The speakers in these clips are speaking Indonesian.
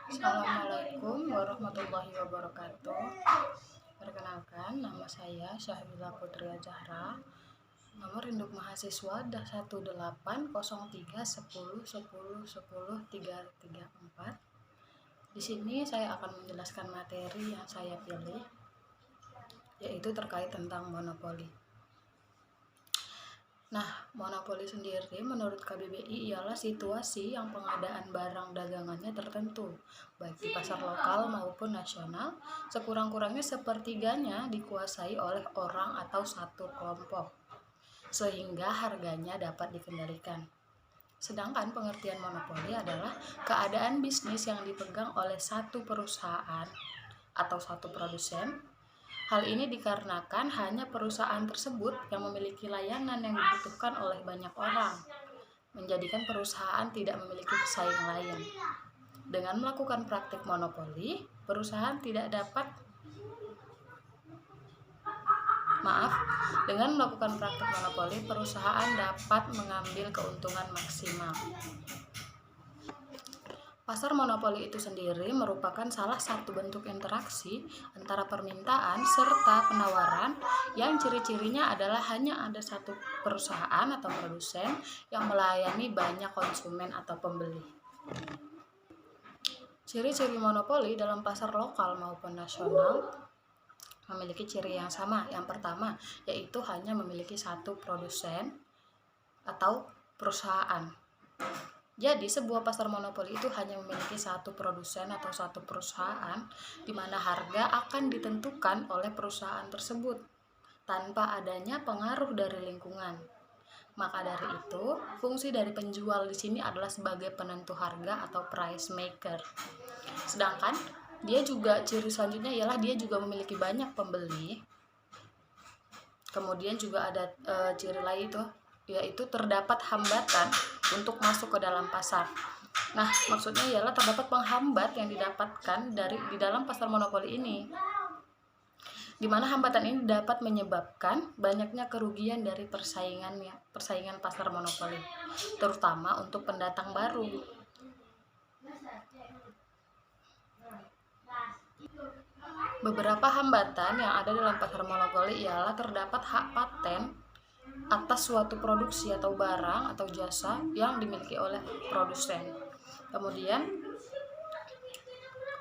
Assalamualaikum warahmatullahi wabarakatuh. Perkenalkan, nama saya Syahbila Putria Zahra. Nomor induk mahasiswa 18031010100334. Di sini saya akan menjelaskan materi yang saya pilih, yaitu terkait tentang monopoli. Nah, monopoli sendiri menurut KBBI ialah situasi yang pengadaan barang dagangannya tertentu, baik di pasar lokal maupun nasional, sekurang-kurangnya sepertiganya dikuasai oleh orang atau satu kelompok, sehingga harganya dapat dikendalikan. Sedangkan pengertian monopoli adalah keadaan bisnis yang dipegang oleh satu perusahaan atau satu produsen. Hal ini dikarenakan hanya perusahaan tersebut yang memiliki layanan yang dibutuhkan oleh banyak orang, menjadikan perusahaan tidak memiliki pesaing lain. Dengan melakukan praktik monopoli, perusahaan dapat mengambil keuntungan maksimal. Pasar monopoli itu sendiri merupakan salah satu bentuk interaksi antara permintaan serta penawaran yang ciri-cirinya adalah hanya ada satu perusahaan atau produsen yang melayani banyak konsumen atau pembeli. Ciri-ciri monopoli dalam pasar lokal maupun nasional memiliki ciri yang sama. Yang pertama, yaitu hanya memiliki satu produsen atau perusahaan. Jadi, sebuah pasar monopoli itu hanya memiliki satu produsen atau satu perusahaan, di mana harga akan ditentukan oleh perusahaan tersebut tanpa adanya pengaruh dari lingkungan. Maka dari itu, fungsi dari penjual di sini adalah sebagai penentu harga atau price maker. Sedangkan ciri selanjutnya ialah dia juga memiliki banyak pembeli. Kemudian juga ada ciri lain itu, yaitu terdapat hambatan untuk masuk ke dalam pasar. Nah, maksudnya ialah terdapat penghambat yang didapatkan di dalam pasar monopoli ini, di mana hambatan ini dapat menyebabkan banyaknya kerugian dari persaingan pasar monopoli, terutama untuk pendatang baru. Beberapa hambatan yang ada dalam pasar monopoli ialah terdapat hak paten atas suatu produksi atau barang atau jasa yang dimiliki oleh produsen. Kemudian,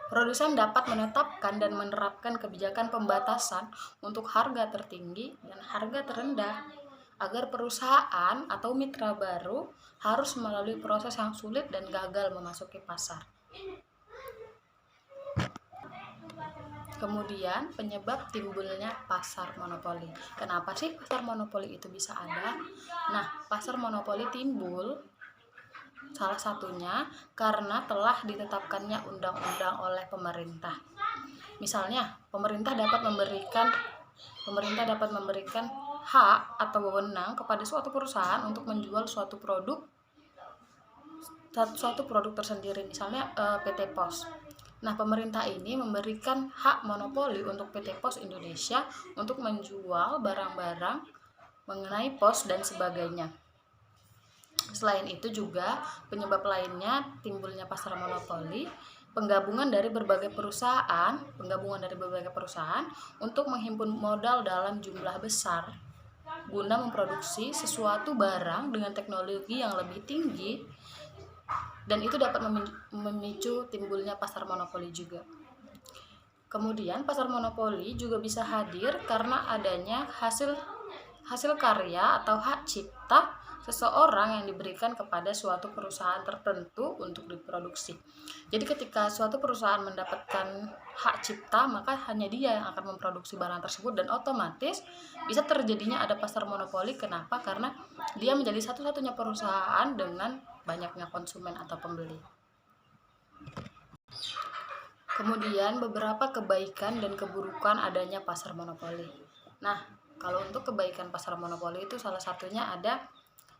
produsen dapat menetapkan dan menerapkan kebijakan pembatasan untuk harga tertinggi dan harga terendah agar perusahaan atau mitra baru harus melalui proses yang sulit dan gagal memasuki pasar. Kemudian, penyebab timbulnya pasar monopoli. Kenapa sih pasar monopoli itu bisa ada? Nah, pasar monopoli timbul salah satunya karena telah ditetapkannya undang-undang oleh pemerintah. Misalnya, pemerintah dapat memberikan hak atau wewenang kepada suatu perusahaan untuk menjual suatu produk tersendiri, misalnya PT Pos. Nah, pemerintah ini memberikan hak monopoli untuk PT Pos Indonesia untuk menjual barang-barang mengenai pos dan sebagainya. Selain itu juga penyebab lainnya timbulnya pasar monopoli, penggabungan dari berbagai perusahaan untuk menghimpun modal dalam jumlah besar guna memproduksi sesuatu barang dengan teknologi yang lebih tinggi, dan itu dapat memicu timbulnya pasar monopoli juga. Kemudian pasar monopoli juga bisa hadir karena adanya hasil karya atau hak cipta seseorang yang diberikan kepada suatu perusahaan tertentu untuk diproduksi. Jadi ketika suatu perusahaan mendapatkan hak cipta, maka hanya dia yang akan memproduksi barang tersebut, dan otomatis bisa terjadinya ada pasar monopoli. Kenapa? Karena dia menjadi satu-satunya perusahaan dengan banyaknya konsumen atau pembeli. Kemudian beberapa kebaikan dan keburukan adanya pasar monopoli. Nah, kalau untuk kebaikan pasar monopoli itu salah satunya ada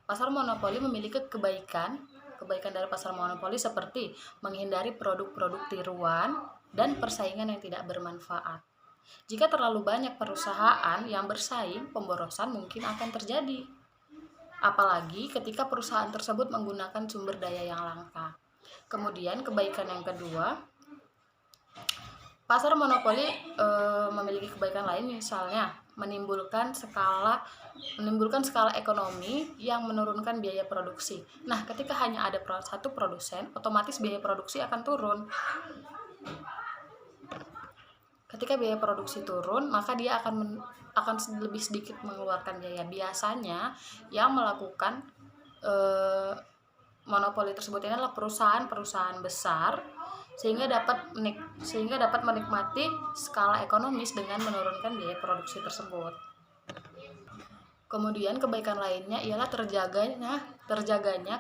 pasar monopoli memiliki kebaikan dari pasar monopoli seperti menghindari produk-produk tiruan dan persaingan yang tidak bermanfaat. Jika terlalu banyak perusahaan yang bersaing, pemborosan mungkin akan terjadi. Apalagi ketika perusahaan tersebut menggunakan sumber daya yang langka. Kemudian kebaikan yang kedua, Pasar monopoli memiliki kebaikan lain, misalnya menimbulkan skala ekonomi yang menurunkan biaya produksi. Nah, ketika hanya ada satu produsen, otomatis biaya produksi akan turun. Ketika biaya produksi turun, maka dia akan lebih sedikit mengeluarkan biaya. Biasanya yang melakukan monopoli tersebut ini adalah perusahaan-perusahaan besar, sehingga dapat menikmati skala ekonomis dengan menurunkan biaya produksi tersebut. Kemudian kebaikan lainnya ialah terjaganya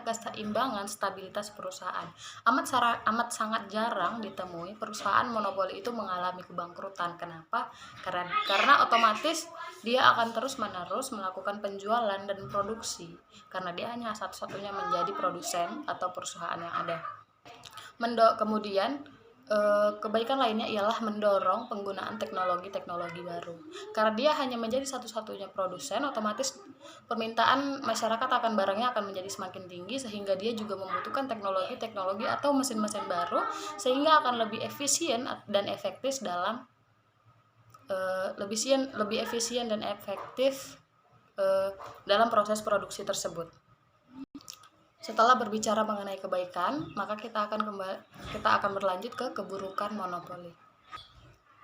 keseimbangan stabilitas perusahaan. Amat sangat jarang ditemui perusahaan monopoli itu mengalami kebangkrutan. Kenapa? Karena otomatis dia akan terus-menerus melakukan penjualan dan produksi, karena dia hanya satu-satunya menjadi produsen atau perusahaan yang ada. Kemudian kebaikan lainnya ialah mendorong penggunaan teknologi baru. Karena dia hanya menjadi satu-satunya produsen, otomatis permintaan masyarakat akan barangnya akan menjadi semakin tinggi, sehingga dia juga membutuhkan teknologi atau mesin-mesin baru, sehingga akan lebih efisien dan efektif dalam dalam proses produksi tersebut. Setelah berbicara mengenai kebaikan, maka kita akan berlanjut ke keburukan monopoli.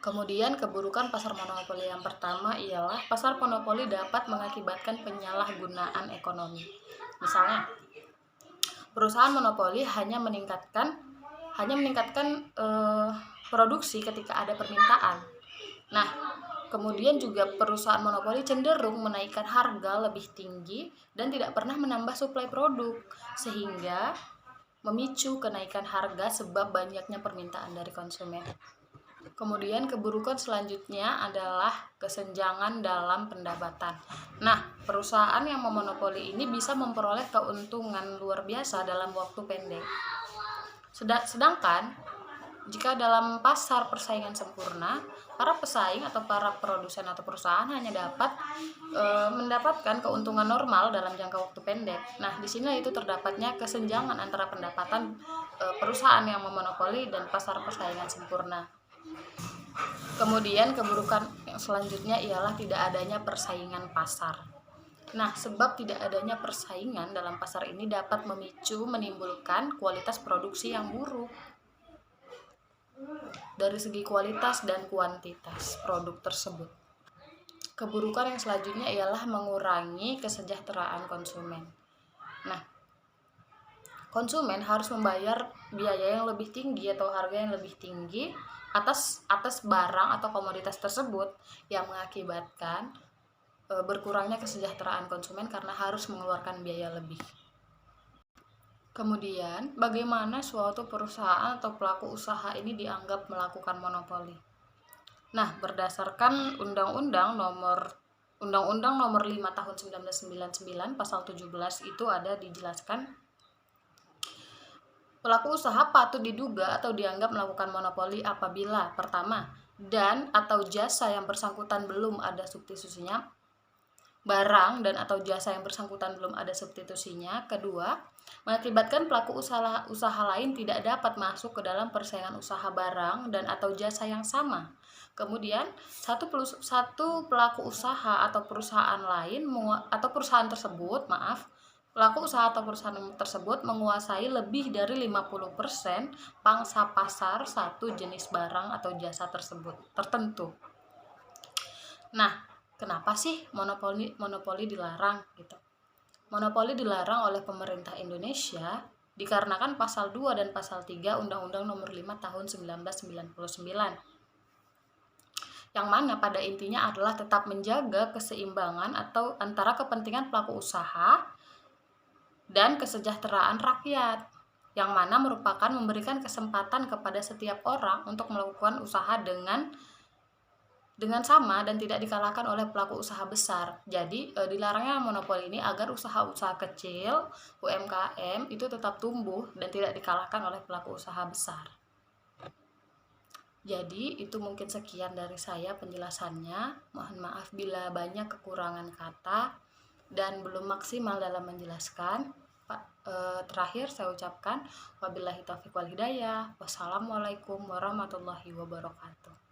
Kemudian keburukan pasar monopoli yang pertama ialah pasar monopoli dapat mengakibatkan penyalahgunaan ekonomi. Misalnya, perusahaan monopoli hanya meningkatkan produksi ketika ada permintaan. Nah, kemudian juga perusahaan monopoli cenderung menaikkan harga lebih tinggi dan tidak pernah menambah suplai produk, sehingga memicu kenaikan harga sebab banyaknya permintaan dari konsumen. Kemudian keburukan selanjutnya adalah kesenjangan dalam pendapatan. Nah, perusahaan yang memonopoli ini bisa memperoleh keuntungan luar biasa dalam waktu pendek. Sedangkan jika dalam pasar persaingan sempurna, para pesaing atau para produsen atau perusahaan hanya dapat mendapatkan keuntungan normal dalam jangka waktu pendek. Nah, di sini itu terdapatnya kesenjangan antara pendapatan perusahaan yang memonopoli dan pasar persaingan sempurna. Kemudian keburukan yang selanjutnya ialah tidak adanya persaingan pasar. Nah, sebab tidak adanya persaingan dalam pasar ini dapat menimbulkan kualitas produksi yang buruk dari segi kualitas dan kuantitas produk tersebut. Keburukan yang selanjutnya ialah mengurangi kesejahteraan konsumen. Nah, konsumen harus membayar biaya yang lebih tinggi atau harga yang lebih tinggi atas barang atau komoditas tersebut, yang mengakibatkan berkurangnya kesejahteraan konsumen karena harus mengeluarkan biaya lebih. Kemudian, bagaimana suatu perusahaan atau pelaku usaha ini dianggap melakukan monopoli? Nah, berdasarkan Undang-Undang Nomor 5 Tahun 1999 Pasal 17 itu ada dijelaskan, pelaku usaha patut diduga atau dianggap melakukan monopoli apabila pertama, dan atau jasa yang bersangkutan belum ada substitusinya. Barang dan atau jasa yang bersangkutan belum ada substitusinya. Kedua, mengakibatkan pelaku usaha lain tidak dapat masuk ke dalam persaingan usaha barang dan atau jasa yang sama. Kemudian, satu pelaku usaha atau perusahaan tersebut menguasai lebih dari 50% pangsa pasar satu jenis barang atau jasa tertentu. Nah, kenapa sih monopoli dilarang gitu? Monopoli dilarang oleh pemerintah Indonesia dikarenakan pasal 2 dan pasal 3 Undang-Undang Nomor 5 Tahun 1999. Yang mana pada intinya adalah tetap menjaga keseimbangan atau antara kepentingan pelaku usaha dan kesejahteraan rakyat, yang mana merupakan memberikan kesempatan kepada setiap orang untuk melakukan usaha dengan sama dan tidak dikalahkan oleh pelaku usaha besar. Jadi dilarangnya monopoli ini agar usaha-usaha kecil, UMKM itu tetap tumbuh dan tidak dikalahkan oleh pelaku usaha besar. Jadi itu mungkin sekian dari saya penjelasannya. Mohon maaf bila banyak kekurangan kata dan belum maksimal dalam menjelaskan. Pak Terakhir saya ucapkan wabillahi taufiq wal hidayah. Wassalamualaikum warahmatullahi wabarakatuh.